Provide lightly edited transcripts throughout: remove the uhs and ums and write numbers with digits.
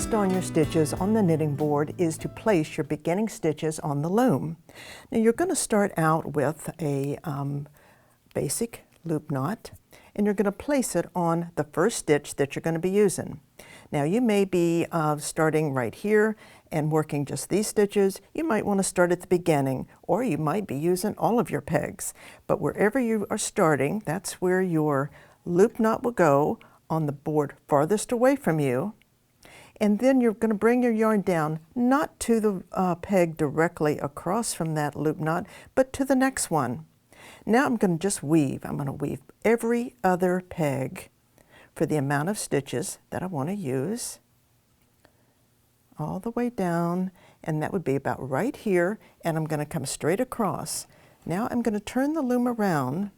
cast on your stitches on the knitting board is to place your beginning stitches on the loom. Now you're going to start out with a basic loop knot, and you're going to place it on the first stitch that you're going to be using. Now you may be starting right here and working just these stitches. You might want to start at the beginning, or you might be using all of your pegs. But wherever you are starting, that's where your loop knot will go on the board farthest away from you. And then you're going to bring your yarn down, not to the peg directly across from that loop knot, but to the next one. Now I'm going to just weave. I'm going to weave every other peg for the amount of stitches that I want to use, all the way down, and that would be about right here, and I'm going to come straight across. Now I'm going to turn the loom around,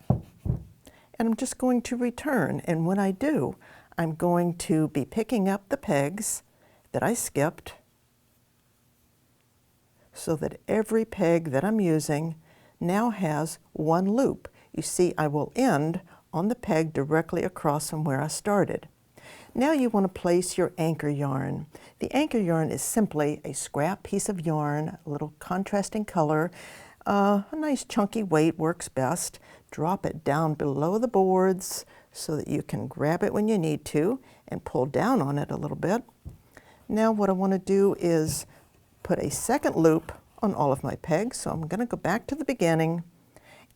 and I'm just going to return, and when I do, I'm going to be picking up the pegs that I skipped so that every peg that I'm using now has one loop. You see, I will end on the peg directly across from where I started. Now you want to place your anchor yarn. The anchor yarn is simply a scrap piece of yarn, a little contrasting color. A nice chunky weight works best. Drop it down below the boards so that you can grab it when you need to and pull down on it a little bit. Now what I want to do is put a second loop on all of my pegs. So I'm going to go back to the beginning,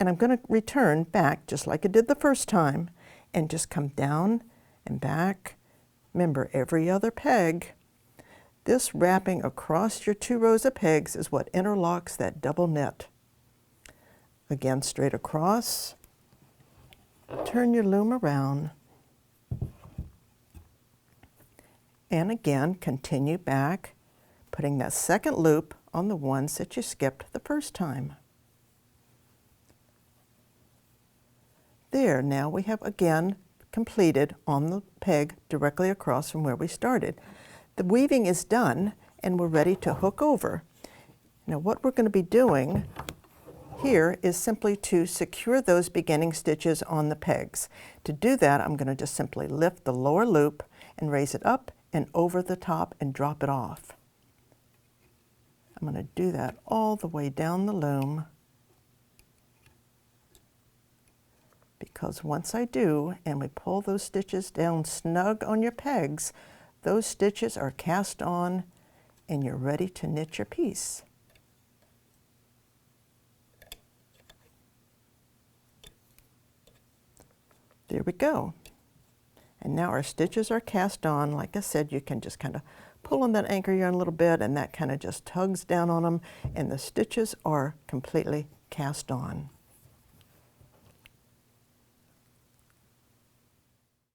and I'm going to return back just like I did the first time and just come down and back. Remember, every other peg. This wrapping across your 2 rows of pegs is what interlocks that double knit. Again, straight across, turn your loom around, and again, continue back, putting that second loop on the ones that you skipped the first time. There, now we have again completed on the peg directly across from where we started. The weaving is done, and we're ready to hook over. Now what we're going to be doing here is simply to secure those beginning stitches on the pegs. To do that, I'm going to just simply lift the lower loop and raise it up and over the top and drop it off. I'm going to do that all the way down the loom, because once I do, and we pull those stitches down snug on your pegs, those stitches are cast on and you're ready to knit your piece. There we go. And now our stitches are cast on. Like I said, you can just kind of pull on that anchor yarn a little bit, and that kind of just tugs down on them, and the stitches are completely cast on.